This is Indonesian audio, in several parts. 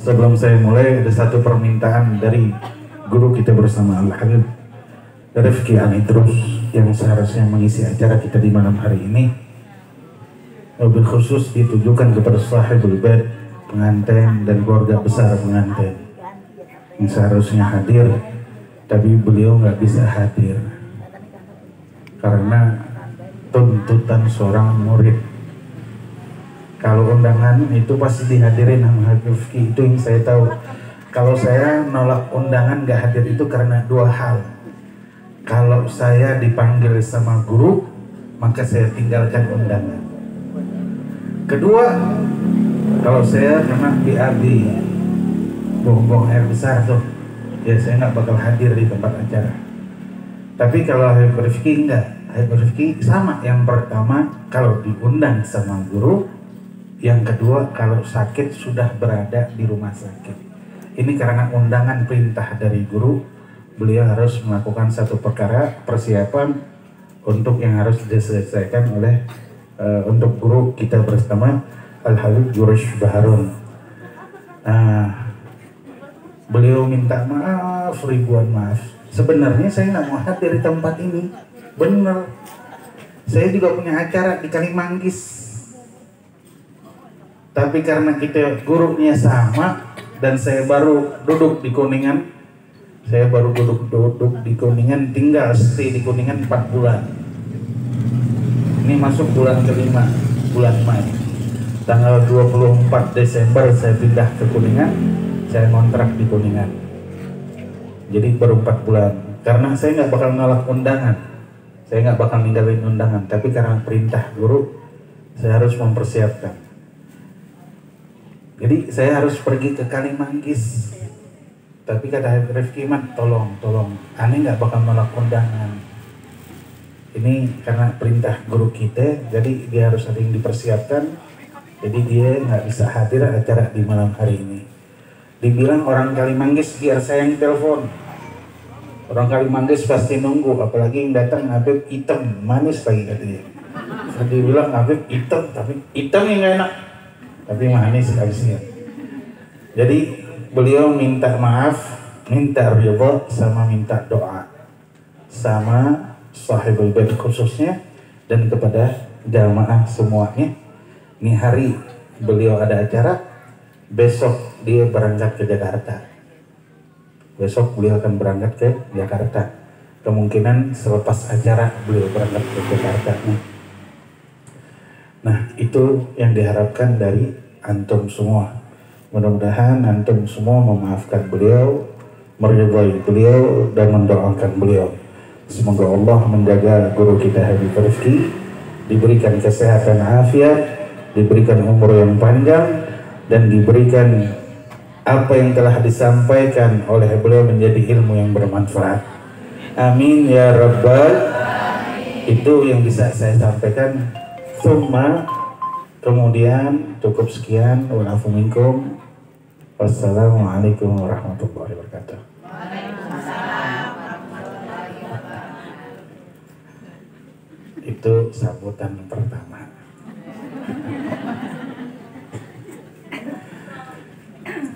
Sebelum saya mulai, ada satu permintaan dari guru kita bersama Al-Habib Rifki Anidrus yang seharusnya mengisi acara kita di malam hari ini. Mobil khusus ditujukan kepada sahibul bait, pengantin dan keluarga besar pengantin yang seharusnya hadir, tapi beliau nggak bisa hadir karena tuntutan seorang murid. Kalau undangan itu pasti dihadirin sama Habib Rifki, itu yang saya tahu. Kalau saya nolak undangan nggak hadir itu karena dua hal. Kalau saya dipanggil sama guru, maka saya tinggalkan undangan. Kedua, kalau saya kena BAB, bohong-bohong air besar tuh, ya saya nggak bakal hadir di tempat acara. Tapi kalau Habib Rifki enggak, Habib Rifki sama. Yang pertama, kalau diundang sama guru. Yang kedua, kalau sakit sudah berada di rumah sakit. Ini karena undangan perintah dari guru, beliau harus melakukan satu perkara persiapan untuk yang harus diselesaikan oleh untuk guru kita bersama Al-Habib Jurush Baharun. Beliau minta maaf, ribuan maaf. Sebenarnya saya nggak mau hadir di tempat ini, bener. Saya juga punya acara di Kalimanggis. Tapi karena kita gurunya sama dan saya baru duduk di Kuningan, tinggal stay di Kuningan 4 bulan. Ini masuk bulan kelima, bulan Mei. Tanggal 24 Desember saya pindah ke Kuningan, saya ngontrak di Kuningan. Jadi baru 4 bulan. Karena saya nggak bakal nolak undangan, saya nggak bakal ninggalin undangan. Tapi karena perintah guru, saya harus mempersiapkan. Jadi saya harus pergi ke Kalimanggis. Tapi kata Habib Rifki, "Man, tolong, aneh nggak bakal nolak undangan. Ini karena perintah guru kita, jadi dia harus ada yang dipersiapkan. Jadi dia nggak bisa hadir acara di malam hari ini." Dibilang orang Kalimanggis biar saya yang telepon. Orang Kalimanggis pasti nunggu, apalagi yang datang Habib hitam, manis lagi katanya. Tadi bilang Habib hitam, tapi hitam yang nggak enak. Tapi manis habisnya. Jadi beliau minta maaf, minta ridho, sama minta doa sama sahibul bait khususnya dan kepada jamaah semuanya. Ini hari beliau ada acara, besok dia berangkat ke Jakarta. Besok beliau akan berangkat ke Jakarta. Kemungkinan selepas acara beliau berangkat ke Jakarta. Nah, itu yang diharapkan dari antum semua. Mudah-mudahan antum semua memaafkan beliau, meridhai beliau, dan mendoakan beliau. Semoga Allah menjaga guru kita Habib Rifki, diberikan kesehatan afiat, diberikan umur yang panjang, dan diberikan apa yang telah disampaikan oleh beliau menjadi ilmu yang bermanfaat. Amin ya Rabbal. Itu yang bisa saya sampaikan. Kemudian cukup sekian. Wa'alafu minkum. Wassalamualaikum warahmatullahi wabarakatuh. Itu sambutan pertama.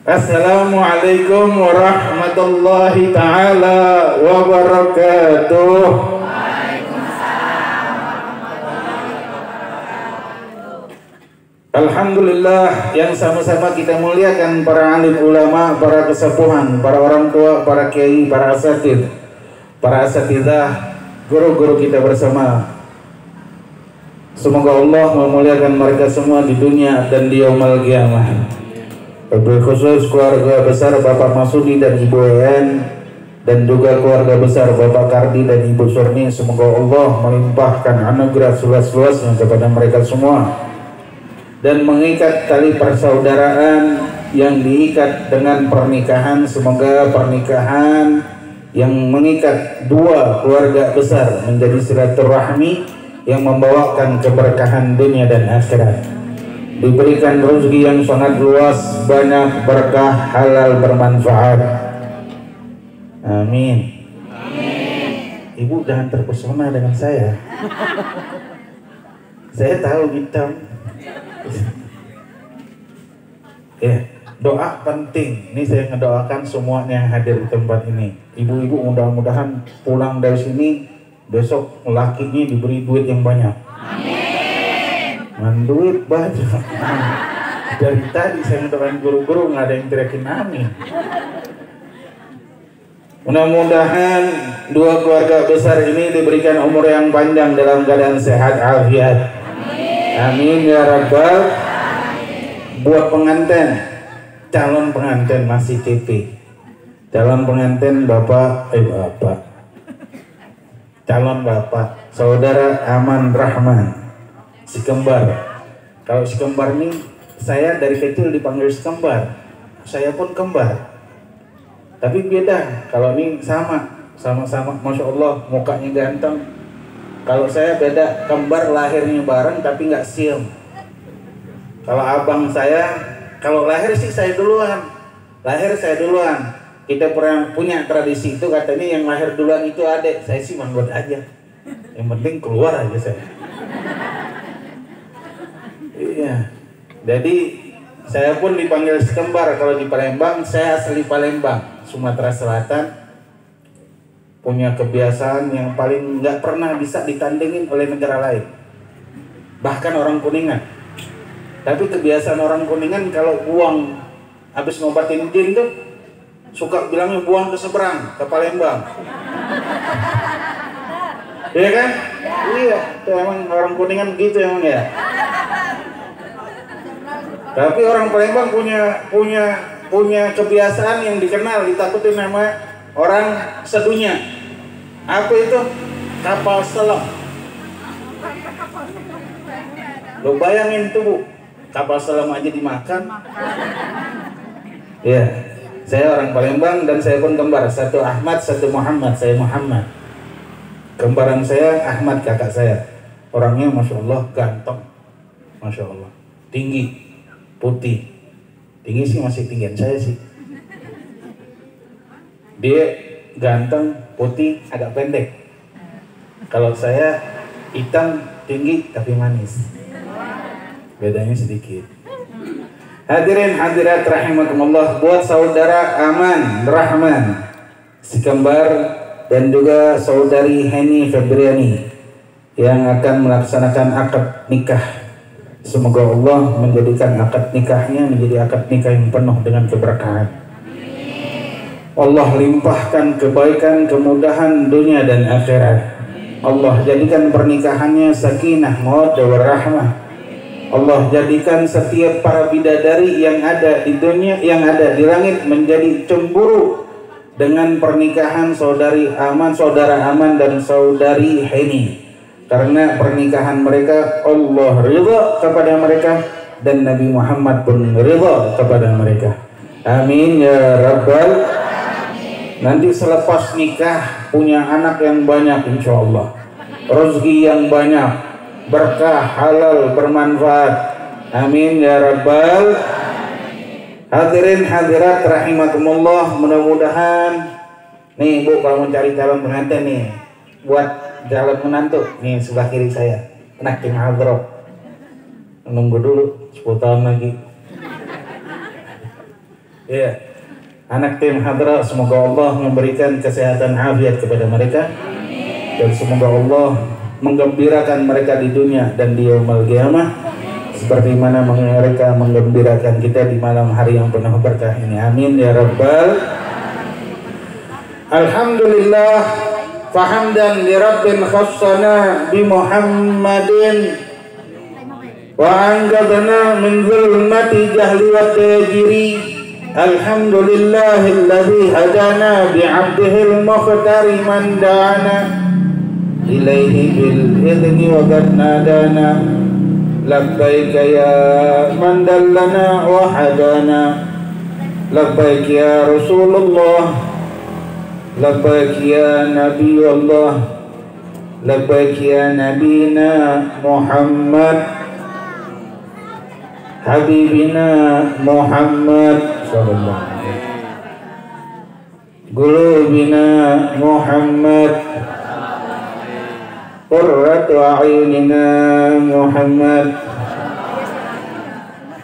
Assalamualaikum warahmatullahi ta'ala wabarakatuh. Alhamdulillah, yang sama-sama kita muliakan para alim ulama, para kesepuhan, para orang tua, para kiai, para asatidzah, guru-guru kita bersama. Semoga Allah memuliakan mereka semua di dunia dan di yaumul qiyamah. Wabil khusus keluarga besar Bapak Masudi dan Ibu En, dan juga keluarga besar Bapak Kardi dan Ibu Surni. Semoga Allah melimpahkan anugerah seluas-luasnya kepada mereka semua dan mengikat tali persaudaraan yang diikat dengan pernikahan. Semoga pernikahan yang mengikat dua keluarga besar menjadi silaturahmi yang membawakan keberkahan dunia dan akhirat. Diberikan rezeki yang sangat luas, banyak berkah, halal, bermanfaat. Amin. Ibu jangan terpesona dengan saya. Saya tahu hitam. Ya, Doa penting. Ini saya ngedoakan semuanya yang hadir di tempat ini. Ibu-ibu mudah-mudahan pulang dari sini besok lakinya diberi duit yang banyak. Amin. Duit banyak. Dari tadi saya ngedoain guru-guru nggak ada yang teriakin amin. Mudah-mudahan dua keluarga besar ini diberikan umur yang panjang dalam keadaan sehat afiat. Amin ya rabbal. Buat pengantin, calon pengantin masih KP. Calon pengantin calon bapak, saudara Aman Rahman, si kembar. Kalau si kembar ini, saya dari kecil dipanggil si kembar. Saya pun kembar. Tapi beda, kalau ini sama-sama, Masya Allah, mukanya ganteng. Kalau saya beda, kembar lahirnya bareng tapi nggak siam. Kalau abang saya, kalau lahir sih saya duluan. Kita pernah punya tradisi itu, katanya yang lahir duluan itu adik. Saya sih manggil aja. Yang penting keluar aja saya. Iya. Jadi saya pun dipanggil sekembar. Kalau di Palembang, saya asli Palembang, Sumatera Selatan. Punya kebiasaan yang paling nggak pernah bisa ditandingin oleh negara lain. Bahkan orang Kuningan. Tapi kebiasaan orang Kuningan kalau buang habis ngobatin jin tuh suka bilangnya buang ke seberang, ke Palembang. Iya kan? Iya, itu emang orang Kuningan gitu emang ya. Tapi orang Palembang punya kebiasaan yang dikenal, ditakutin sama orang sedunia. Apa itu? Kapal selam. Lo bayangin tuh Bu, kapal selam aja dimakan. Ya, saya orang Palembang dan saya pun kembar. Satu Ahmad, satu Muhammad. Saya Muhammad. Kembaran saya Ahmad, kakak saya. Orangnya Masya Allah ganteng, Masya Allah, tinggi, putih. Tinggi sih masih tinggian saya sih. Dia ganteng, putih, agak pendek. Kalau saya hitam, tinggi tapi manis. Bedanya sedikit. Hadirin hadirat rahimakumullah, buat saudara Aman Rahman, si kembar, dan juga saudari Heni Febriani yang akan melaksanakan akad nikah. Semoga Allah menjadikan akad nikahnya menjadi akad nikah yang penuh dengan keberkahan. Allah limpahkan kebaikan, kemudahan dunia dan akhirat. Allah jadikan pernikahannya sakinah, mawaddah warahmah. Allah jadikan setiap para bidadari yang ada di dunia, yang ada di langit menjadi cemburu dengan pernikahan saudara Aman dan saudari Heni. Karena pernikahan mereka Allah ridha kepada mereka dan Nabi Muhammad pun ridha kepada mereka. Amin ya rabbal. Nanti selepas nikah punya anak yang banyak insya Allah, rezeki yang banyak, berkah, halal, bermanfaat. Amin ya rabbal. Hadirin hadirat rahimakumullah, mudah-mudahan nih Bu, kalau mau cari calon pengantin nih buat calon menantu nih sebelah kiri saya, anak tim hadroh, nunggu dulu 10 tahun lagi. Iya, anak tim hadroh, semoga Allah memberikan kesehatan afiat kepada mereka. Dan semoga Allah menggembirakan mereka di dunia dan di yaumul qiyamah seperti mana mereka menggembirakan kita di malam hari yang penuh berkah ini. Amin ya rabbal. Alhamdulillah, fahamdan li rabbin khassana bi Muhammadin wa anqadhana min zulmati jahli wa tajiri. Alhamdulillahilladzi hadana bi 'abdihil mukhtari man da'ana ilaihi bil idni wa qad nadana. Labbaika ya man dallana wa hadana. Labbaik ya Rasulullah, labbaik ya Nabi Allah, labbaik ya Nabina Muhammad, Habibina Muhammad sallallahu alaihi wasallam, Qulubina Muhammad, Qurratu a'yunina Muhammad,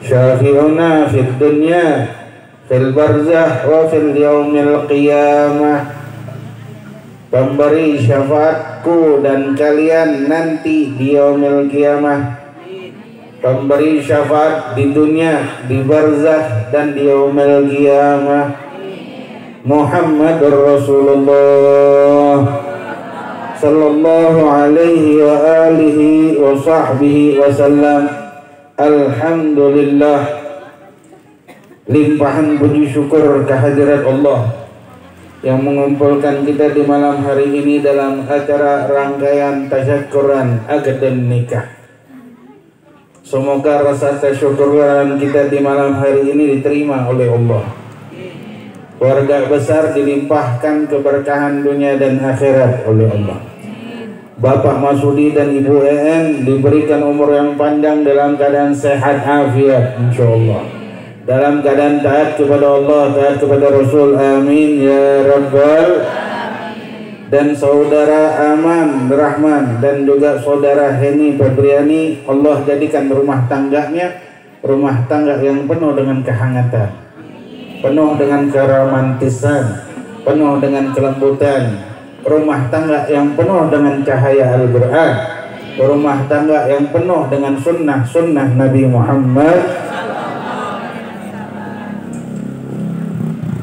Syafi'una fid dunya fil barzah wa fil yaumil qiyamah. Pemberi syafaatku dan kalian nanti di yaumil qiyamah. Pemberi syafaat di dunia, di barzah dan di yaumil qiyamah. Muhammadur Rasulullah sallallahu alaihi wa alihi wa sahbihi wasallam. Alhamdulillah, limpahan puji syukur kehadirat Allah yang mengumpulkan kita di malam hari ini dalam acara rangkaian tasyakuran akad nikah. Semoga rasa tasyukuran kita di malam hari ini diterima oleh Allah. Keluarga besar dilimpahkan keberkahan dunia dan akhirat oleh Allah. Bapak Masudi dan Ibu EN diberikan umur yang panjang dalam keadaan sehat afiat insyaallah, dalam keadaan taat kepada Allah, taat kepada Rasul, amin ya rabbal. Dan saudara Aman Rahman dan juga saudara Heni Febriani, Allah jadikan rumah tangganya rumah tangga yang penuh dengan kehangatan, penuh dengan keromantisan, penuh dengan kelembutan, rumah tangga yang penuh dengan cahaya Al-Quran, rumah tangga yang penuh dengan sunnah Nabi Muhammad.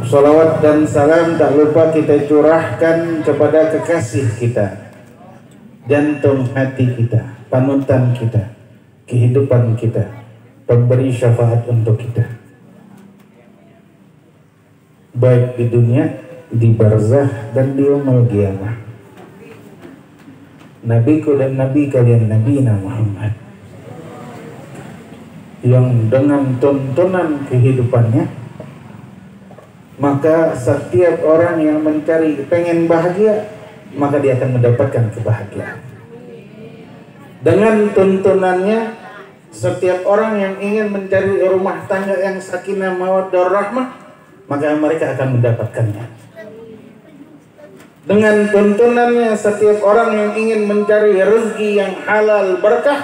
Salawat dan salam tak lupa kita curahkan kepada kekasih kita, jantung hati kita, panutan kita, kehidupan kita, pemberi syafaat untuk kita, baik di dunia, di barzah dan di yaumul qiyamah. Nabiku dan nabi kalian, Nabi Muhammad, yang dengan tuntunan kehidupannya, maka setiap orang yang mencari pengen bahagia, maka dia akan mendapatkan kebahagiaan. Dengan tuntunannya, setiap orang yang ingin mencari rumah tangga yang sakinah mawaddah rahmah, maka mereka akan mendapatkannya. Dengan tuntunannya, setiap orang yang ingin mencari rezeki yang halal berkah,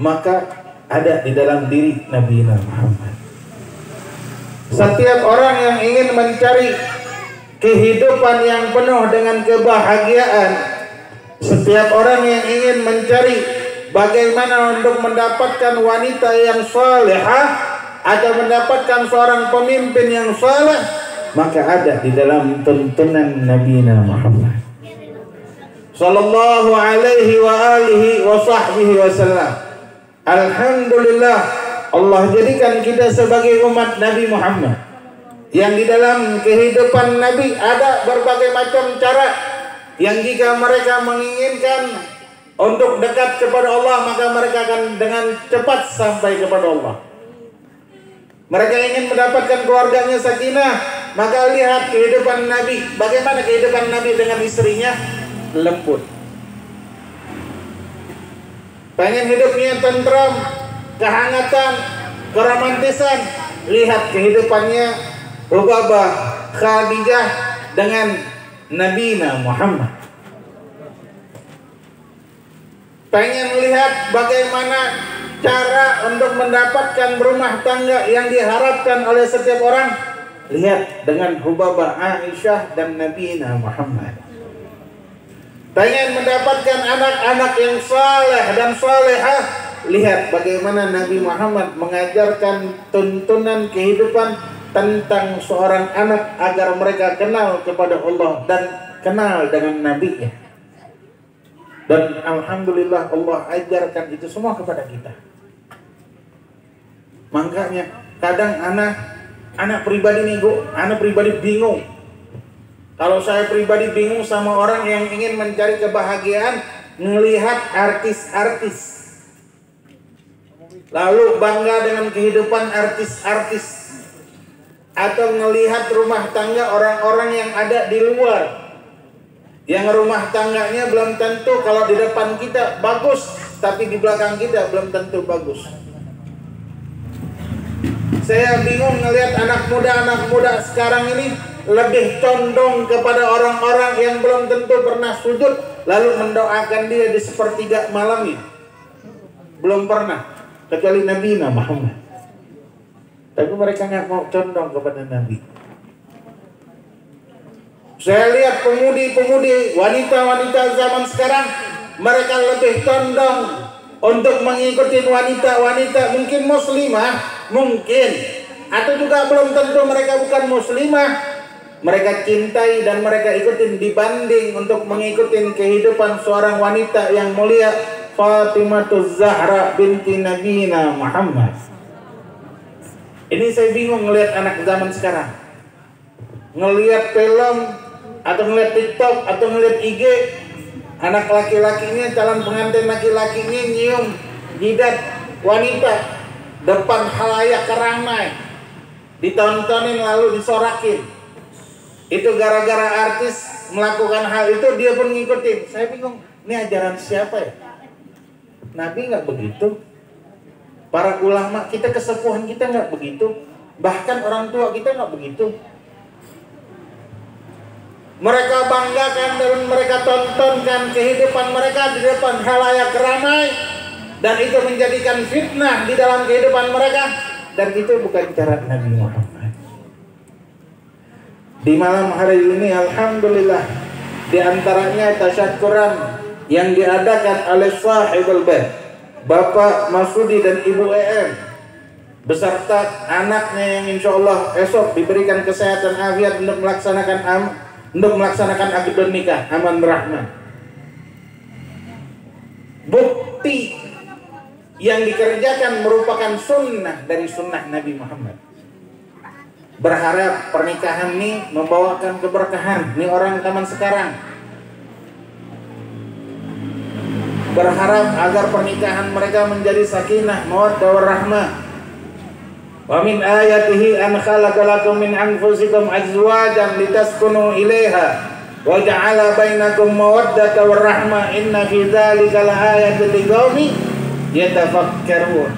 maka ada di dalam diri Nabi Muhammad. Setiap orang yang ingin mencari kehidupan yang penuh dengan kebahagiaan, setiap orang yang ingin mencari bagaimana untuk mendapatkan wanita yang salehah atau mendapatkan seorang pemimpin yang saleh, maka ada di dalam tuntunan Nabi Muhammad sallallahu alaihi wa alihi wa sahbihi wasallam. Alhamdulillah, Allah jadikan kita sebagai umat Nabi Muhammad yang di dalam kehidupan Nabi ada berbagai macam cara yang jika mereka menginginkan untuk dekat kepada Allah, maka mereka akan dengan cepat sampai kepada Allah. Mereka ingin mendapatkan keluarganya sakinah, maka lihat kehidupan Nabi. Bagaimana kehidupan Nabi dengan istrinya? Lembut. Pengen hidupnya tentram, kehangatan, keromantisan, lihat kehidupannya Rubabah, Khadijah dengan Nabi Muhammad. Pengen lihat bagaimana cara untuk mendapatkan rumah tangga yang diharapkan oleh setiap orang, lihat dengan Hubabah Aisyah dan Nabi Muhammad. Pengen mendapatkan anak-anak yang saleh dan salehah, lihat bagaimana Nabi Muhammad mengajarkan tuntunan kehidupan tentang seorang anak agar mereka kenal kepada Allah dan kenal dengan Nabi-Nya. Dan alhamdulillah Allah ajarkan itu semua kepada kita. Makanya kadang anak pribadi nih, anak pribadi bingung. Kalau saya pribadi bingung sama orang yang ingin mencari kebahagiaan, melihat artis-artis, lalu bangga dengan kehidupan artis-artis, atau melihat rumah tangga orang-orang yang ada di luar, yang rumah tangganya belum tentu, kalau di depan kita bagus, tapi di belakang kita belum tentu bagus. Saya bingung melihat anak muda sekarang ini lebih condong kepada orang-orang yang belum tentu pernah sujud, lalu mendoakan dia di sepertiga malam ini. Belum pernah, kecuali Nabi Muhammad. Tapi mereka nggak mau condong kepada Nabi. Saya lihat pemudi-pemudi, wanita-wanita zaman sekarang, mereka lebih condong untuk mengikuti wanita-wanita mungkin muslimah, mungkin, atau juga belum tentu mereka bukan muslimah. Mereka cintai dan mereka ikutin dibanding untuk mengikuti kehidupan seorang wanita yang mulia, Fatimah Zahra binti Nabina Muhammad. Ini saya bingung ngelihat anak zaman sekarang, ngelihat film atau ngelihat TikTok atau ngelihat IG, anak laki-lakinya, calon pengantin laki-lakinya nyium jidat wanita depan khalayak ramai, ditontonin lalu disorakin. Itu gara-gara artis melakukan hal itu dia pun ngikutin. Saya bingung, ini ajaran siapa ya? Nabi nggak begitu. Para ulama kita, kesepuhan kita nggak begitu. Bahkan orang tua kita nggak begitu. Mereka banggakan dan mereka tontonkan kehidupan mereka di depan khalayak ramai, dan itu menjadikan fitnah di dalam kehidupan mereka, dan itu bukan cara Nabi Muhammad. Di malam hari ini alhamdulillah, di antaranya tasyakuran yang diadakan oleh sahibul bait, Bapak Masudi dan Ibu EM beserta anaknya yang insya Allah esok diberikan kesehatan afiat untuk melaksanakan akad nikah aman rahman. Bukti yang dikerjakan merupakan sunnah dari sunnah Nabi Muhammad. Berharap pernikahan ini membawakan keberkahan. Ini orang zaman sekarang berharap agar pernikahan mereka menjadi sakinah, mawaddah warahmah. Wa min ayatihi an khalaqa lakum min anfusikum azwajan litaskunu ilaiha wa ja'ala bainakum mawaddata warahmah inna fi dzalika laayatin liqaumin yatafakkarun.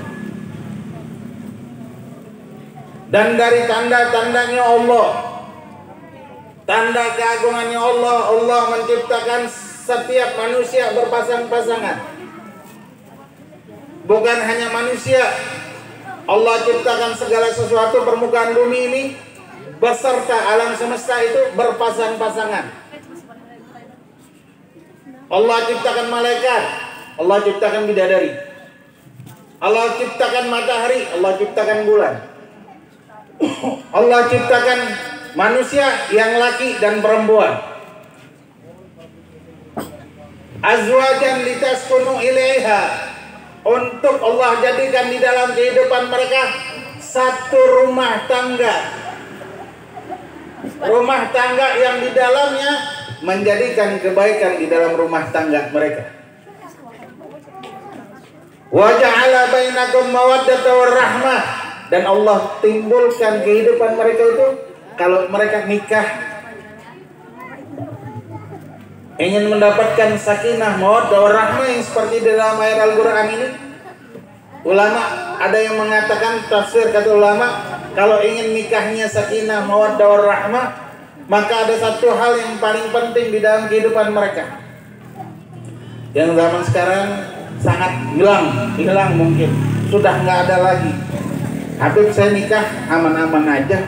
Dan dari tanda-tandanya Allah, tanda keagungannya Allah, Allah menciptakan setiap manusia berpasang-pasangan. Bukan hanya manusia, Allah ciptakan segala sesuatu permukaan bumi ini beserta alam semesta itu berpasang-pasangan. Allah ciptakan malaikat, Allah ciptakan bidadari, Allah ciptakan matahari, Allah ciptakan bulan, Allah ciptakan manusia yang laki dan perempuan. Azwajan litaskunu ilaiha, untuk Allah jadikan di dalam kehidupan mereka satu rumah tangga. Rumah tangga yang di dalamnya menjadikan kebaikan di dalam rumah tangga mereka. Wa ja'ala bainakum mawaddata warahmah, dan Allah timbulkan kehidupan mereka itu kalau mereka nikah ingin mendapatkan sakinah, mawaddah warahmah yang seperti dalam ayat Al-Qur'an ini. Ulama ada yang mengatakan, tafsir kata ulama, kalau ingin nikahnya sakinah, mawaddah warahmah, maka ada satu hal yang paling penting di dalam kehidupan mereka yang zaman sekarang sangat hilang mungkin, sudah nggak ada lagi. Habib saya nikah aman-aman aja.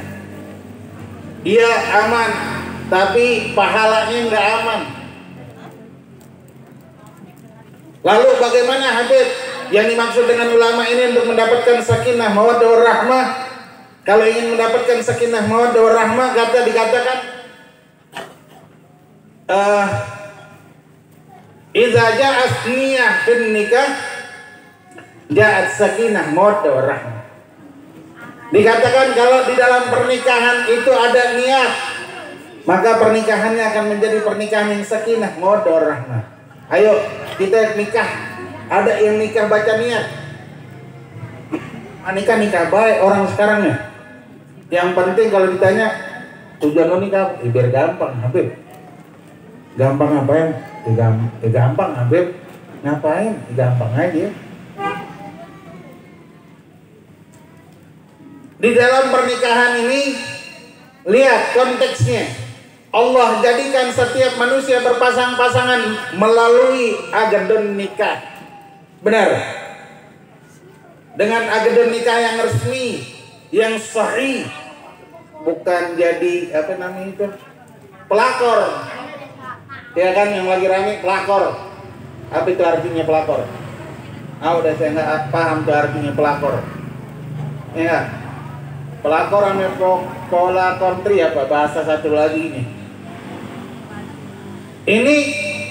Iya aman, tapi pahalanya nggak aman. Lalu bagaimana Habib? Yang dimaksud dengan ulama ini untuk mendapatkan sakinah mawaddah warahmah, kalau ingin mendapatkan sakinah mawaddah warahmah, dikatakan idza ja'at niyah fin nikah ja'at sakinah mawaddah warahmah. Dikatakan kalau di dalam pernikahan itu ada niat, maka pernikahannya akan menjadi pernikahan yang sakinah, mawaddah warahmah. Ayo kita nikah, ada yang nikah baca niat. Nikah baik orang sekarang ya. Yang penting kalau ditanya tujuan lo nikah, biar gampang Habib. Gampang ngapain? Gampang Habib. Ngapain? Gampang aja. Di dalam pernikahan ini, lihat konteksnya. Allah jadikan setiap manusia berpasang-pasangan melalui akad nikah. Benar. Dengan akad nikah yang resmi, yang sahih, bukan jadi apa namanya itu, pelakor. Ya kan, yang lagi rame pelakor. Apa itu artinya pelakor? Udah saya nggak paham tuh artinya pelakor. Ya, pelakor sama pola kontri apa bahasa satu lagi ini. Ini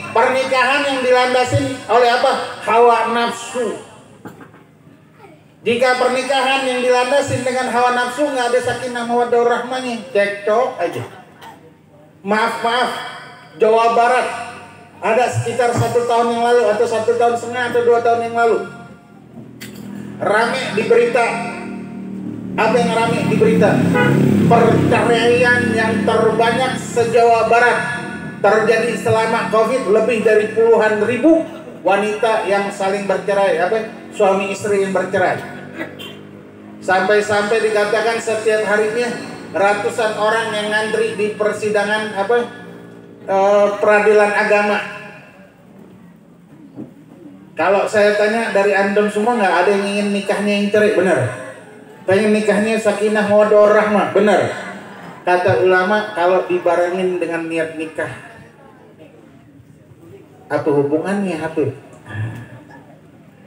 pernikahan yang dilandasin oleh apa? Hawa nafsu. Jika pernikahan yang dilandasin dengan hawa nafsu, nggak ada sakinah mawaddah warahmahnya, cekcok aja. Maaf, Jawa Barat ada sekitar 1 tahun yang lalu atau 1,5 tahun atau 2 tahun yang lalu, rame di berita. Apa yang rame di berita? Perceraian yang terbanyak se-Jawa Barat terjadi selama COVID, lebih dari puluhan ribu wanita yang saling bercerai, suami istri yang bercerai. Sampai-sampai dikatakan setiap harinya ratusan orang yang ngantri di persidangan peradilan agama. Kalau saya tanya dari antum semua, nggak ada yang ingin nikahnya yang cerai, benar? Pengen nikahnya sakinah mawaddah warahmah, benar? Kata ulama, kalau dibarengin dengan niat nikah, apa hubungannya Habib?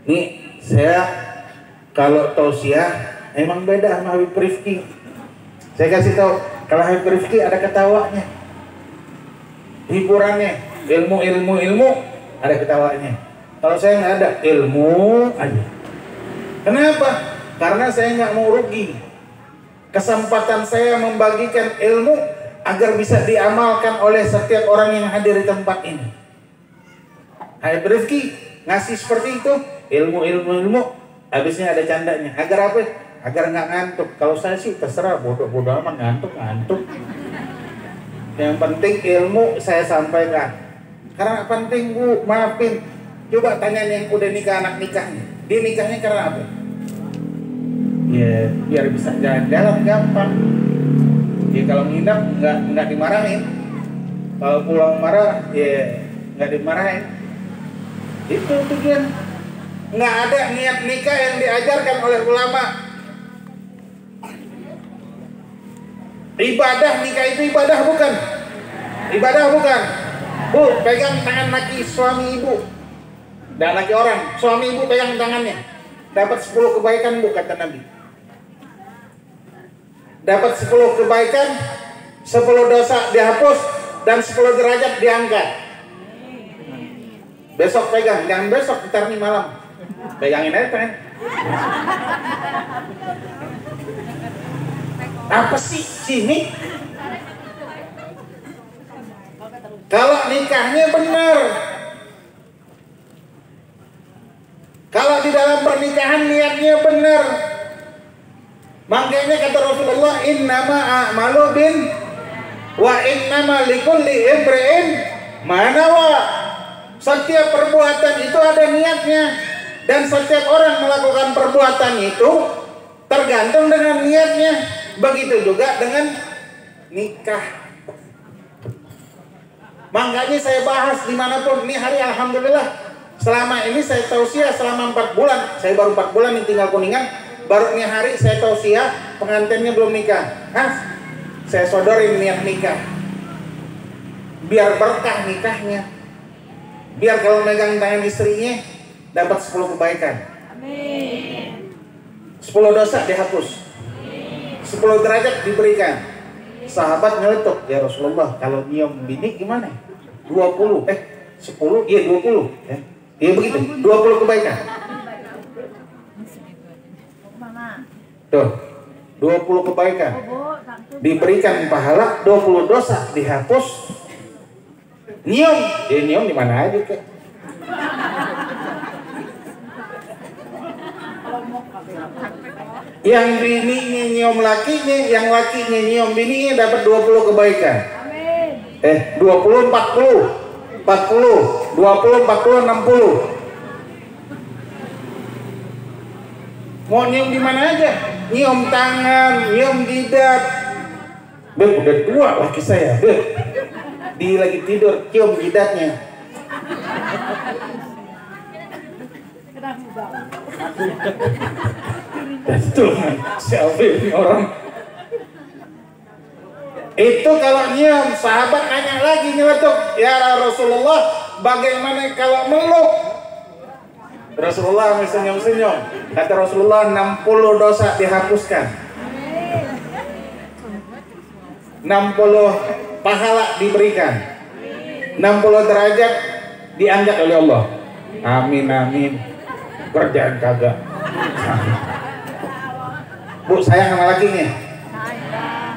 Nih saya kalau tausiah emang beda sama Habib Rifki. Saya kasih tahu, kalau Habib Rifki ada ketawanya, hiburannya, ilmu ada ketawanya. Kalau saya nggak ada, ilmu aja. Kenapa? Karena saya nggak mau rugi. Kesempatan saya membagikan ilmu agar bisa diamalkan oleh setiap orang yang hadir di tempat ini. Habib Rifki ngasih seperti itu, ilmu, habisnya ada candanya. Agar apa? Agar nggak ngantuk. Kalau saya sih terserah, bodoh amat, ngantuk. Yang penting ilmu saya sampaikan. Karena penting Bu, maafin. Coba tanya yang udah nikah, anak nikahnya. Dia nikahnya karena apa? Ya biar bisa jalan-jalan gampang. Ya kalau nginap nggak dimarahin. Kalau pulang marah ya nggak dimarahin. Itu tujuan. Nggak ada niat nikah yang diajarkan oleh ulama. Ibadah nikah itu ibadah bukan? Ibadah bukan? Bu, pegang tangan laki suami ibu dan laki orang, suami ibu pegang tangannya, dapat 10 kebaikan Bu, kata Nabi. Dapat 10 kebaikan, 10 dosa dihapus, dan 10 derajat diangkat. Besok pegang, jangan besok, ntar nih malam. Pegangin aja kan. Apa sih sini? Kalau nikahnya benar, kalau di dalam pernikahan niatnya benar, makanya kata Rasulullah, innama a'malu bin wa innama likulli imri'in ma nawa. Setiap perbuatan itu ada niatnya, dan setiap orang melakukan perbuatan itu tergantung dengan niatnya. Begitu juga dengan nikah. Makanya saya bahas dimanapun. Ini hari alhamdulillah, selama ini saya tausiah selama 4 bulan. Saya baru 4 bulan nih tinggal Kuningan. Baru nih hari saya tausiah, pengantinnya belum nikah. Saya sodorin niat nikah. Biar berkah nikahnya. Biar kalau megang tangan istrinya dapat 10 kebaikan. Amin. 10 dosa dihapus. 10 derajat diberikan. Sahabat nyeletuk, ya Rasulullah, kalau nyium bini gimana? 20, 10, iya 20. Iya begitu, 20 kebaikan. Tuh, 20 kebaikan. Diberikan pahala, 20 dosa dihapus. Nyium, nyium di mana aja kek. Yang bininya nyium lakinya, yang lakinya nyium bininya dapat 20 kebaikan. Amin. 20, 40, 20, 40, 60. Mau nyium di mana aja? Nyium tangan, nyium jidat. Beb, udah tua laki saya. Beb, dia lagi tidur, cium jidatnya. Betul, selfie ini orang. Itu kalau nyium, sahabat nanya lagi nyeletuk, ya Rasulullah, bagaimana kalau meluk? Rasulullah senyum-senyum. Kata Rasulullah, 60 dosa dihapuskan, 60 pahala diberikan, 60 derajat diangkat oleh Allah. Amin amin. Kerjaan kagak. Bu, sayang sama lakinya.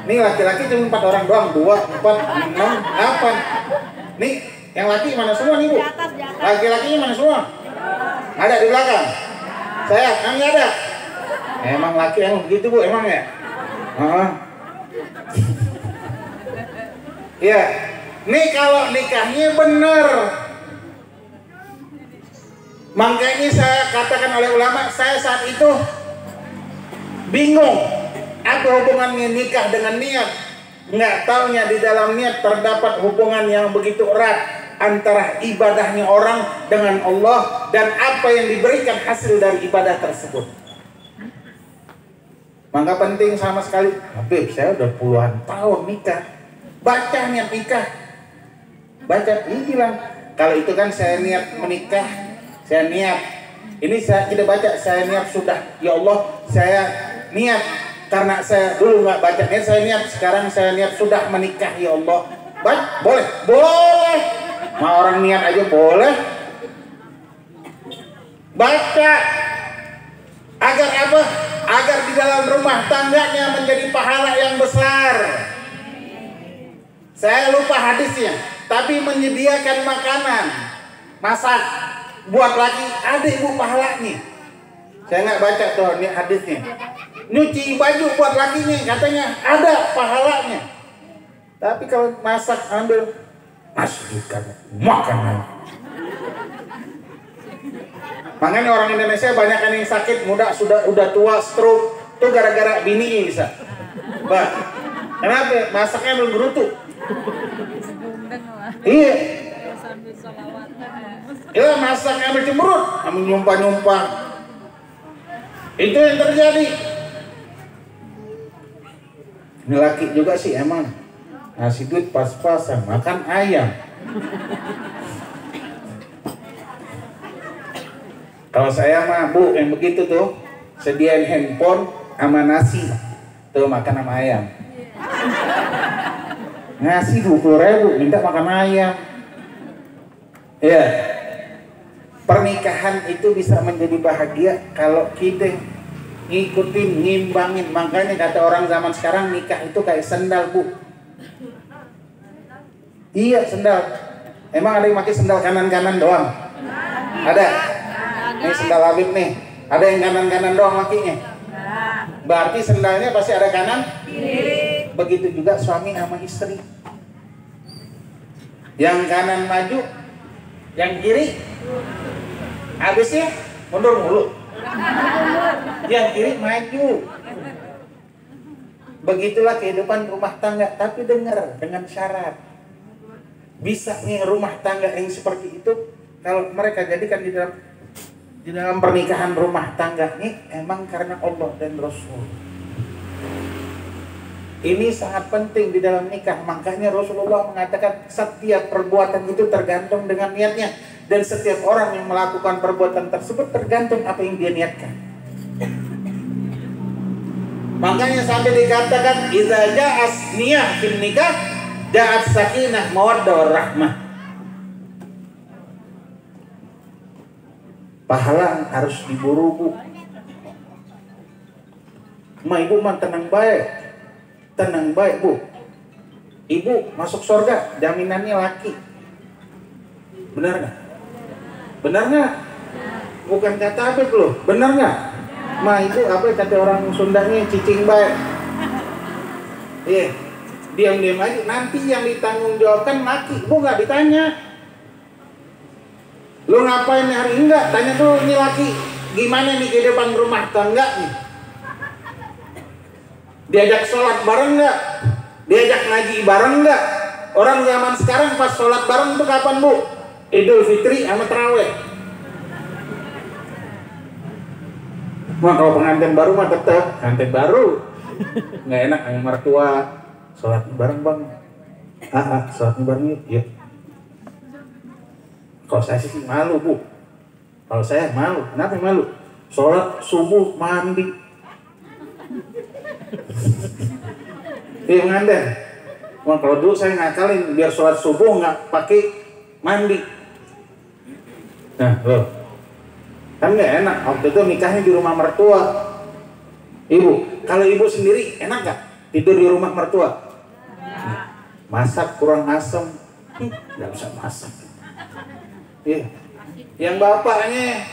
Nih laki-laki cuma 4 orang doang, 2, 4, 6, 8. Nih yang laki mana semua nih Bu? Laki-lakinya mana semua? Ada di belakang. Saya nggak ada. Emang laki yang begitu Bu, emang ya? Ya, nih kalau nikahnya bener. Makanya saya katakan oleh ulama, saya saat itu bingung apa hubungannya nikah dengan niat. Nggak taunya di dalam niat terdapat hubungan yang begitu erat antara ibadahnya orang dengan Allah dan apa yang diberikan hasil dari ibadah tersebut. Maka penting sama sekali, Habib saya udah puluhan tahun nikah, baca niat nikah, baca ini bilang kalau itu kan saya niat menikah, saya niat ini saya tidak baca, saya niat sudah ya Allah saya niat karena saya dulu nggak baca niat, saya niat sekarang saya niat sudah menikah ya Allah. Boleh, boleh. Mau orang niat aja boleh. Baca agar apa? Agar di dalam rumah tangganya menjadi pahala yang besar. Saya lupa hadisnya, tapi menyediakan makanan, masak buat lagi ada ibu pahalanya. Saya nggak baca tuh ini hadisnya. Nyuci baju buat lakinya katanya ada pahalanya. Tapi kalau masak ambil masukkan makanan. Makanya orang Indonesia banyak yang sakit muda udah tua stroke tuh gara-gara bininya bisa. Bah, kenapa? Masaknya belum gerutu. Iya. Ya masaknya ambil cemberut, ambil nyumpah-nyumpah. Itu yang terjadi. Ini laki juga sih emang ngasih duit pas-pasan, makan ayam. Kalau saya mah Bu yang begitu tuh sediain handphone sama nasi tuh makan sama ayam. Ngasih 20.000 minta makan ayam. Ya, pernikahan itu bisa menjadi bahagia kalau kita ngikutin, ngimbangin. Makanya kata orang zaman sekarang nikah itu kayak sendal Bu. Iya sendal. Emang ada yang pakai sendal kanan-kanan doang? Ada. Ini sendal Habib nih. Ada yang kanan-kanan doang pakinya? Berarti sendalnya pasti ada kanan kiri. Begitu juga suami sama istri. Yang kanan maju, yang kiri habisnya mundur mulu. Yang kiri maju. Begitulah kehidupan rumah tangga. Tapi dengar dengan syarat. Bisa nih rumah tangga yang seperti itu kalau mereka jadikan di dalam pernikahan rumah tangga ini emang karena Allah dan Rasul. Ini sangat penting di dalam nikah. Makanya Rasulullah mengatakan setiap perbuatan itu tergantung dengan niatnya. Dan setiap orang yang melakukan perbuatan tersebut tergantung apa yang dia niatkan. Makanya sampai dikatakan idza ja'as niyah fil nikah ja'at sakinah mawaddah warahmah. Pahala harus diburu Bu. Ma ibu mah tenang baik. Tenang baik Bu. Ibu masuk surga jaminannya laki. Benar nggak? Benar nggak? Bukan kata apa loh. Benar nggak? Ma itu apa kata orang Sundanya cicing baik. Iya. Diam-diam aja. Nanti yang ditanggung jawabkan laki. Bu nggak ditanya. Lu ngapain hari ini enggak? Tanya tuh ini laki. Gimana nih kehidupan rumah tangga nih? Diajak sholat bareng nggak? Diajak ngaji bareng nggak? Orang zaman sekarang pas sholat bareng tuh kapan Bu? Idul Fitri sama Tarawih. Wah kalau pengantin baru mah tetap pengantin baru nggak enak sama mertua. Sholat bareng bang, sholat bareng yuk. Ya. Kalau saya sih malu bu, kalau saya malu. Kenapa malu? Sholat subuh mandi. Iya pengantin. Wah kalau dulu saya ngakalin biar sholat subuh nggak pakai mandi. Nah loh, kan nggak enak. Waktu itu nikahnya di rumah mertua. Ibu, kalau ibu sendiri enak nggak tidur di rumah mertua? Masak kurang asem, nggak usah masak. Iya, yang bapaknya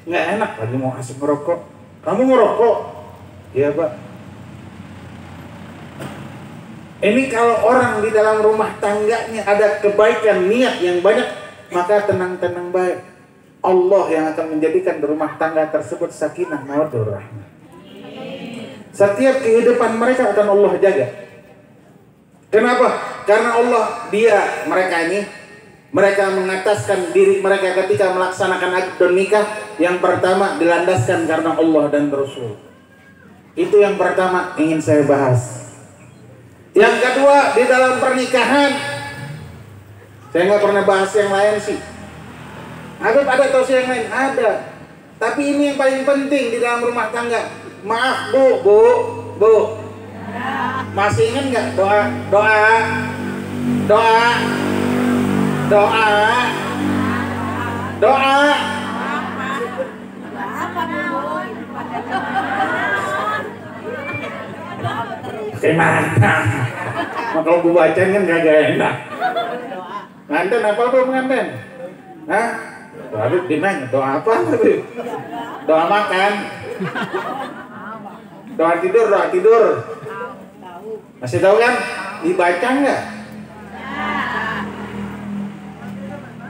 nggak enak lagi mau asem ngerokok. Kamu ngerokok? Iya pak. Ini kalau orang di dalam rumah tangganya ada kebaikan niat yang banyak, maka tenang-tenang baik. Allah yang akan menjadikan rumah tangga tersebut sakinah mawaddah rahmah. Setiap kehidupan mereka akan Allah jaga. Kenapa? Karena Allah mereka mengataskan diri mereka ketika melaksanakan akad nikah. Yang pertama dilandaskan karena Allah dan Rasul. Itu yang pertama ingin saya bahas. Yang kedua di dalam pernikahan, saya nggak pernah bahas yang lain sih. Ada atau yang lain? Ada. Tapi ini yang paling penting di dalam rumah tangga. Maaf bu, masih ingat nggak doa? Gimana? Nah, kalau gue bacain kan gak enak. Nganten apa tuh pengantin? Hah? Habib dimana? Doa apa Habib? Doa makan? Doa tidur? Masih tahu kan? Dibaca nggak?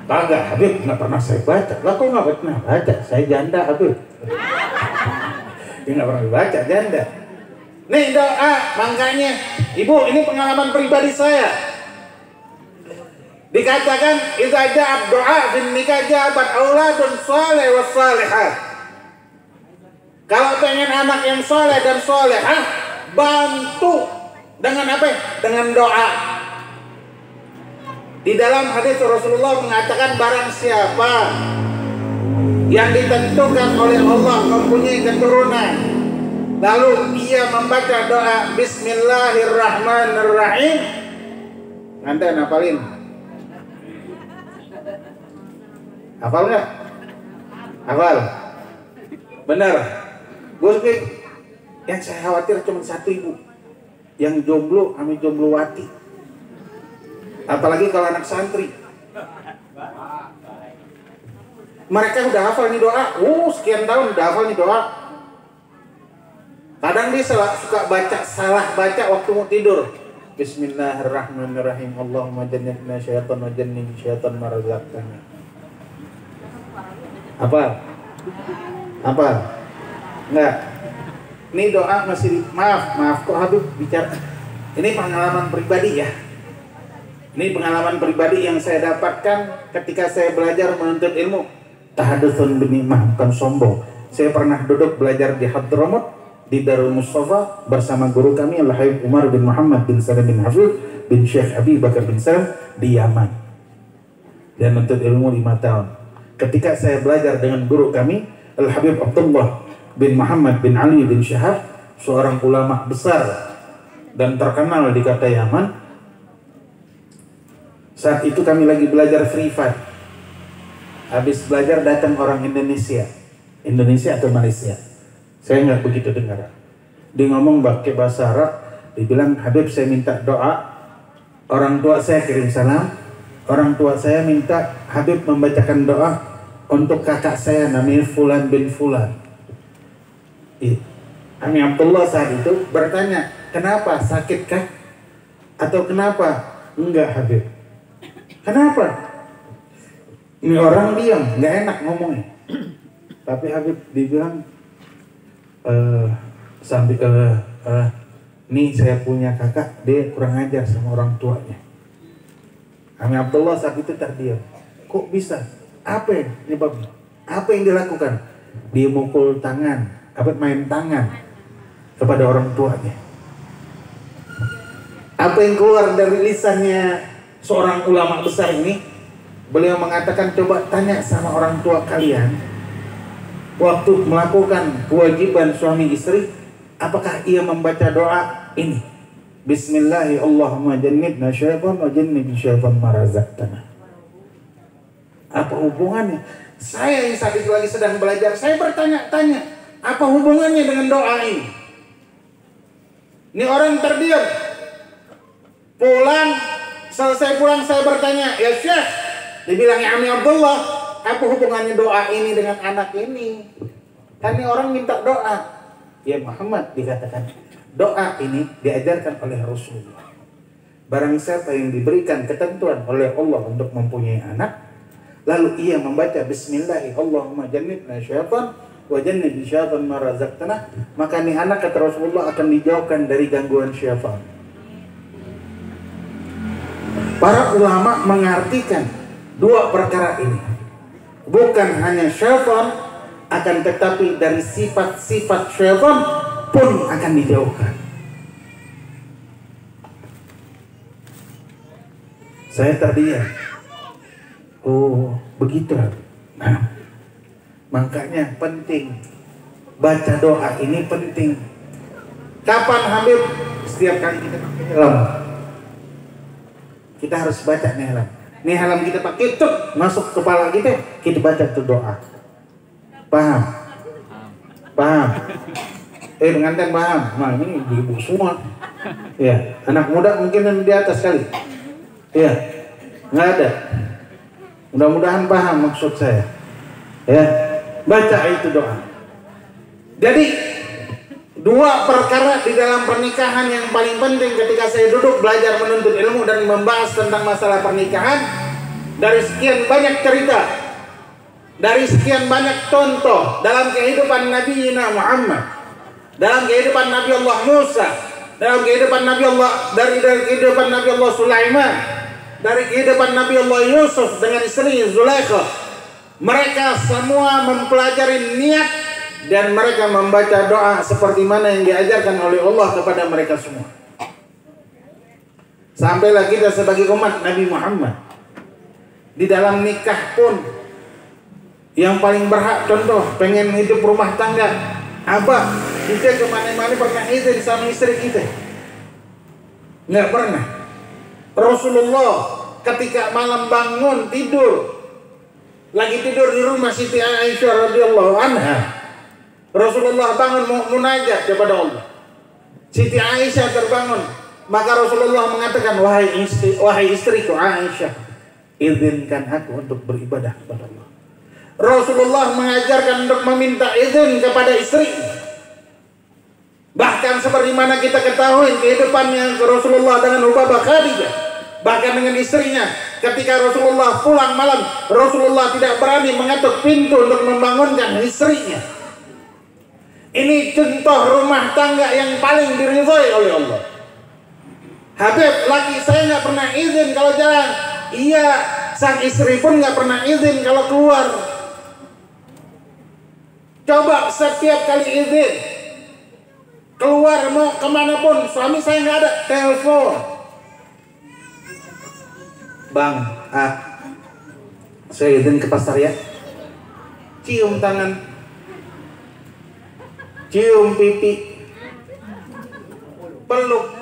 Kagak, Habib nggak pernah saya baca. Lah kok nggak pernah baca? Saya janda Habib. Dia nggak pernah baca janda. Nih doa, makanya ibu ini pengalaman pribadi saya. Dikatakan idza ja'a doa fin nikah jabat auladun saleh was salihat. Kalau pengen anak yang soleh dan solehah, bantu dengan apa? Dengan doa. Di dalam hadis Rasulullah mengatakan barang siapa yang ditentukan oleh Allah mempunyai keturunan, lalu ia membaca doa Bismillahirrahmanirrahim. Nganten hafalin? Hafal nggak? Hafal? Benar. Gue yang saya khawatir cuma satu ibu, yang jomblo, kami jomblowati. Apalagi kalau anak santri. Mereka udah hafal nih doa, sekian tahun udah hafal nih doa. Kadang dia suka salah baca waktu mau tidur. Bismillahirrahmanirrahim. Allahumma jannibna syaitan wa jannib syaitan ma razaqtana. Apa? Enggak. Ini doa masih maaf kok Habib bicara. Ini pengalaman pribadi ya. Ini pengalaman pribadi yang saya dapatkan ketika saya belajar menuntut ilmu. Tahadutsun binikmah, bukan sombong. Saya pernah duduk belajar di Hadramaut di Darul Mustafa bersama guru kami Al-Habib Umar bin Muhammad bin Salim bin Hafidh bin Syekh Abi Bakar bin Salim di Yaman. Dan menuntut ilmu 5 tahun. Ketika saya belajar dengan guru kami Al-Habib Abdullah bin Muhammad bin Ali bin Syahab, seorang ulama besar dan terkenal di kota Yaman. Saat itu kami lagi belajar free fight. Habis belajar datang orang Indonesia atau Malaysia, saya nggak begitu dengar. Dia ngomong pakai bahasa Arab, dibilang Habib saya minta doa. Orang tua saya kirim salam. Orang tua saya minta Habib membacakan doa untuk kakak saya namanya Fulan bin Fulan. Ami Abdullah saat itu bertanya, kenapa, sakitkah? Atau kenapa? Enggak Habib. Kenapa? Ini orang diam, nggak enak ngomongnya. Tapi Habib dibilang, nih saya punya kakak, dia kurang ajar sama orang tuanya. Ami Abdullah saat itu terdiam. Kok bisa? Apa yang nyebabnya? Apa yang dilakukan? Dia mukul tangan Apa main tangan kepada orang tuanya. Apa yang keluar dari lisannya seorang ulama besar ini? Beliau mengatakan, coba tanya sama orang tua kalian, waktu melakukan kewajiban suami istri, apakah ia membaca doa ini? Bismillahi Allahumma jannibna syaitan wa jannibi syaitan ma razaqtana. Apa hubungannya? Saya yang saat itu lagi sedang belajar, saya bertanya-tanya, apa hubungannya dengan doa ini? Ini orang terdiam. Pulang, selesai pulang saya bertanya, ya Syekh, dibilang ya Ami Abdullah, apa hubungannya doa ini dengan anak ini? Kan ini orang minta doa. Ya Muhammad, dikatakan, doa ini diajarkan oleh Rasulullah. Barang siapa yang diberikan ketentuan oleh Allah untuk mempunyai anak, lalu ia membaca Bismillahi Allahumma jannibna syaitan wa jannibi syaitan ma razaqtana, maka nih anak, kata Rasulullah, akan dijauhkan dari gangguan syaitan. Para ulama mengartikan dua perkara ini, bukan hanya syaitan, akan tetapi dari sifat-sifat syaitan pun akan dijauhkan. Saya terdiam. Oh, begitu. Nah, makanya penting baca doa ini penting. Kapan Habib? Setiap kali kita pakai helm, kita harus baca nih helm. Nih helm kita pakai tuh masuk kepala kita baca tuh doa. Paham? Paham? Pengantin paham? Nah, ini ibu semua. Ya, anak muda mungkin yang di atas kali. Ya, nggak ada. Mudah-mudahan paham maksud saya. Ya, baca itu doa. Jadi dua perkara di dalam pernikahan yang paling penting ketika saya duduk belajar menuntut ilmu dan membahas tentang masalah pernikahan, dari sekian banyak cerita, dari sekian banyak contoh dalam kehidupan Nabi Muhammad, dalam kehidupan Nabi Allah Musa, dalam kehidupan Nabi Allah dari kehidupan Nabi Allah Sulaiman, dari kehidupan Nabi Allah Yusuf dengan istri Zulaikha, mereka semua mempelajari niat dan mereka membaca doa seperti mana yang diajarkan oleh Allah kepada mereka semua. Sampailah kita sebagai umat Nabi Muhammad, di dalam nikah pun yang paling berhak, contoh pengen hidup rumah tangga, apa kita kemana-mana pernah izin sama istri kita? Nggak pernah. Rasulullah ketika malam bangun tidur, lagi tidur di rumah Siti Aisyah radhiyallahu anha, Rasulullah bangun mau munajat kepada Allah. Siti Aisyah terbangun, maka Rasulullah mengatakan, wahai istriku Aisyah, izinkan aku untuk beribadah kepada Allah. Rasulullah mengajarkan untuk meminta izin kepada istri. Bahkan seperti mana kita ketahui kehidupannya Rasulullah dengan Ubabah Khadijah, bahkan dengan istrinya, ketika Rasulullah pulang malam, Rasulullah tidak berani mengetuk pintu untuk membangunkan istrinya. Ini contoh rumah tangga yang paling diridhoi oleh Allah. Habib, laki saya nggak pernah izin kalau jalan. Iya, sang istri pun nggak pernah izin kalau keluar. Coba setiap kali izin keluar mau kemana pun, suami saya nggak ada, telepon. Bang, saya izin ke pasar ya. Cium tangan, cium pipi, peluk.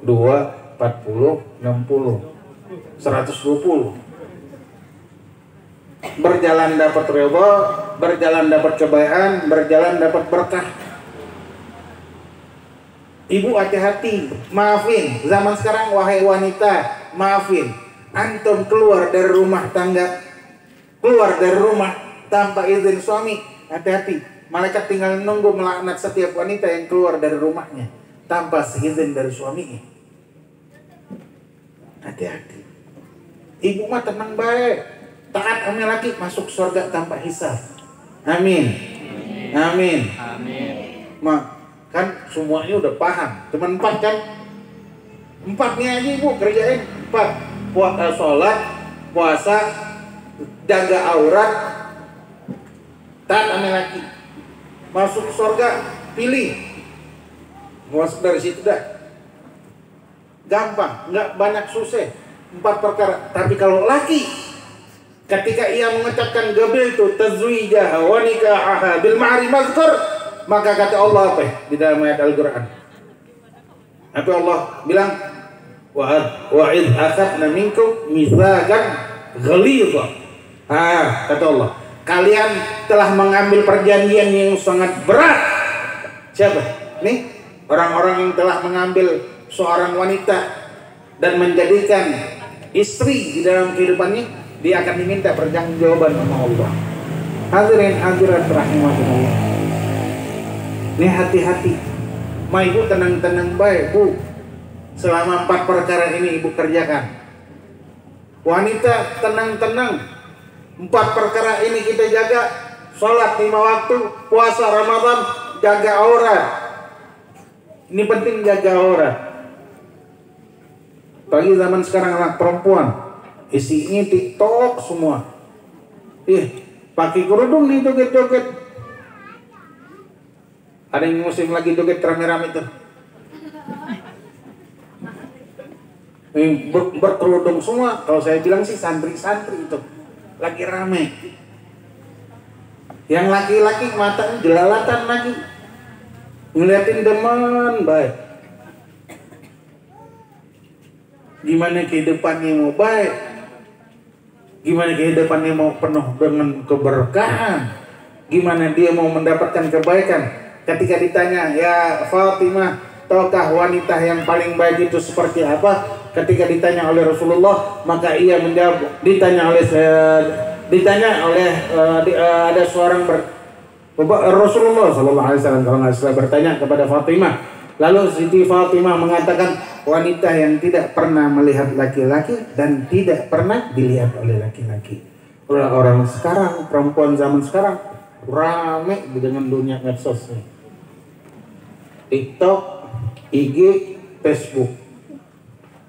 2, 40, 60, 120. Berjalan dapat ridho, berjalan dapat kebaikan, berjalan dapat berkah. Ibu hati-hati, maafin. Zaman sekarang, wahai wanita, maafin. Antum keluar dari rumah tangga, keluar dari rumah tanpa izin suami, hati-hati. Malaikat tinggal nunggu melaknat setiap wanita yang keluar dari rumahnya tanpa seizin dari suaminya. Hati-hati. Ibu mah tenang baik, taat sama laki, masuk surga tanpa hisab. Amin. Amin. Amin. Kan semuanya udah paham. Cuma 4 kan? 4-nya aja ibu kerjain. 4. Sholat, puasa, jaga aurat, taat sama laki. masuk surga, pilih. Masuk dari situ dah. Gampang, nggak banyak susah. 4 perkara. Tapi kalau laki, ketika ia mengucapkan gabiltu tazwijaha wa nikahaha bil ma'rif mazkur, maka kata Allah apa di dalam ayat Al-Qur'an? Apa Allah bilang? Wa'id akhadna minkum mitsaqan ghalidha. Kata Allah, kalian telah mengambil perjanjian yang sangat berat. Siapa? Nih, orang-orang yang telah mengambil seorang wanita dan menjadikan istri di dalam kehidupannya, dia akan diminta pertanggungjawaban sama Allah. Hadirin hadirat rahimakumullah. Ini hati-hati. Ma ibu tenang-tenang baik, Bu. Selama 4 perkara ini ibu kerjakan. Wanita tenang-tenang. 4 perkara ini kita jaga. Sholat 5 waktu, puasa Ramadan, jaga aurat. Ini penting jaga aurat. Bagi zaman sekarang anak perempuan, isinya TikTok semua. Pakai kerudung nih joget-joget. Ada yang musim lagi joget rame-rame tuh. Berkerudung semua. Kalau saya bilang sih santri-santri itu lagi rame. Yang laki-laki matanya jelalatan lagi, ngeliatin demen baik. Gimana kehidupannya mau baik, gimana kehidupannya mau penuh dengan keberkahan, gimana dia mau mendapatkan kebaikan. Ketika ditanya, ya Fatimah, tahukah wanita yang paling baik itu seperti apa? Ketika ditanya oleh Rasulullah, maka ia menjawab. Ada seorang Rasulullah SAW kalau nggak salah bertanya kepada Fatimah. Lalu Siti Fatimah mengatakan, wanita yang tidak pernah melihat laki-laki dan tidak pernah dilihat oleh laki-laki. Orang sekarang, perempuan zaman sekarang rame dengan dunia medsos nih. TikTok, IG, Facebook,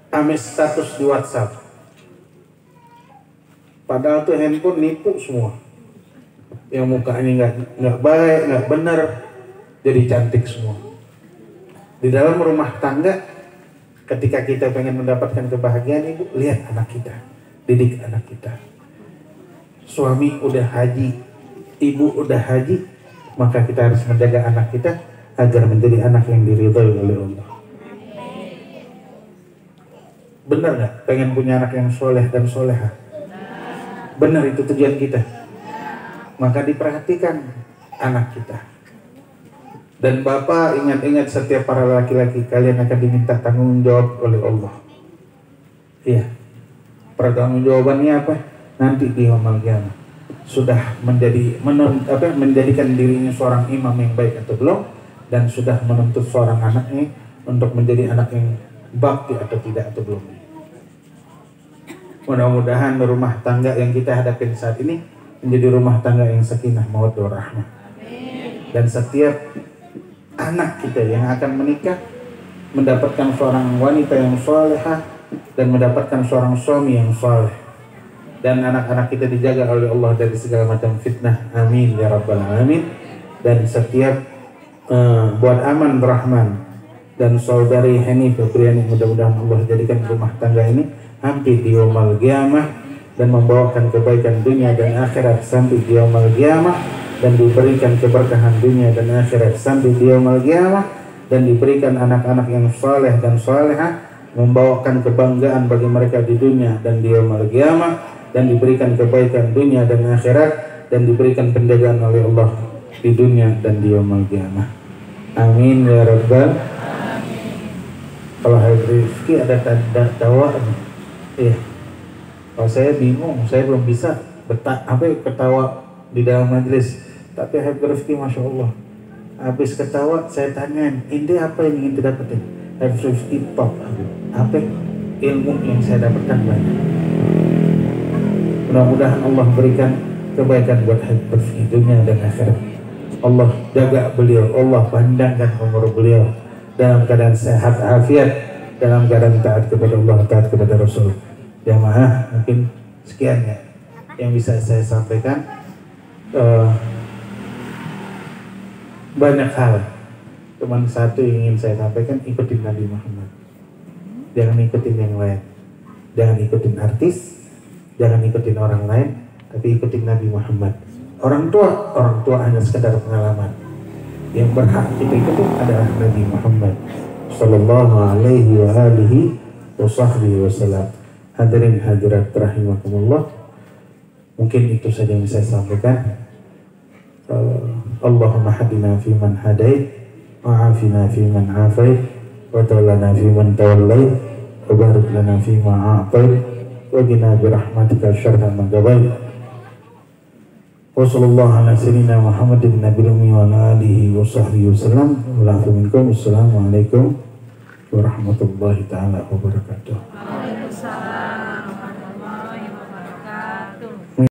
ame status di WhatsApp. Padahal tuh handphone nipu semua. Yang mukanya nggak baik, nggak benar, jadi cantik semua. Di dalam rumah tangga, ketika kita pengen mendapatkan kebahagiaan, ibu lihat anak kita, didik anak kita. Suami udah haji, ibu udah haji, maka kita harus menjaga anak kita agar menjadi anak yang diridhoi oleh Allah. Benar nggak? Pengen punya anak yang soleh dan soleha? Benar, itu tujuan kita. Maka diperhatikan anak kita. Dan Bapak ingat-ingat, setiap para laki-laki kalian akan diminta tanggung jawab oleh Allah. Iya. Pertanggungjawabannya apa? Nanti di yaumul qiyamah. Sudah menjadikan dirinya seorang imam yang baik atau belum, dan sudah menuntut seorang anaknya untuk menjadi anak yang bakti atau tidak atau belum. Mudah-mudahan rumah tangga yang kita hadapin saat ini menjadi rumah tangga yang sakinah mawaddah warahmah. Dan setiap anak kita yang akan menikah mendapatkan seorang wanita yang salehah dan mendapatkan seorang suami yang saleh. Dan anak-anak kita dijaga oleh Allah dari segala macam fitnah. Amin ya rabbal alamin. Dan setiap buat Aman Rahman dan saudari Hani Febriani, mudah-mudahan Allah jadikan rumah tangga ini hampir di yaumul qiyamah dan membawakan kebaikan dunia dan akhirat sampai di yaumul qiyamah, dan diberikan keberkahan dunia dan akhirat sampai di yaumul qiyamah, dan diberikan anak-anak yang saleh dan salehah, membawakan kebanggaan bagi mereka di dunia dan di yaumul qiyamah, dan diberikan kebaikan dunia dan akhirat, dan diberikan penjagaan oleh Allah di dunia dan di yaumul qiyamah. Amin ya rabbal. Kalau Habib Rizki ada tanda tawa, iya. Kalau saya bingung, saya belum bisa ketawa di dalam majelis. Tapi Habib Rizki Masya Allah, habis ketawa saya tanyain, ini apa yang ingin didapetin? Habib Rizki top. Apa ilmu yang saya dapatkan banyak. Mudah-mudahan Allah berikan kebaikan buat Habib Rizki dunia dan akhirat. Allah jaga beliau, Allah pandangkan umur beliau dalam keadaan sehat afiat, dalam keadaan taat kepada Allah, taat kepada Rasul. Jamaah, mungkin sekian ya yang bisa saya sampaikan. banyak hal. Cuman satu yang ingin saya sampaikan, ikutin Nabi Muhammad. Jangan ikutin yang lain. Jangan ikutin artis, jangan ikutin orang lain, tapi ikutin Nabi Muhammad. Orang tua hanya sekedar pengalaman. Yang berhak kita ikutin adalah Nabi Muhammad sallallahu alaihi wa alihi wasallam. Hadirin hadirat rahimakumullah. Mungkin itu saja yang saya sampaikan. Allahumma hadina fi man hadait, wa afina fi man afait, wa tawallana fi man tawallait, wa barik lana fi ma a'tait, wa qina bi rahmatika syarra ma qadait. Wa sallallahu ala sayyidina Muhammadin nabiyil ummi wa ala alihi wa sahbihi wasallam. Wa lakum minkum. Assalamualaikum warahmatullahi taala wabarakatuh.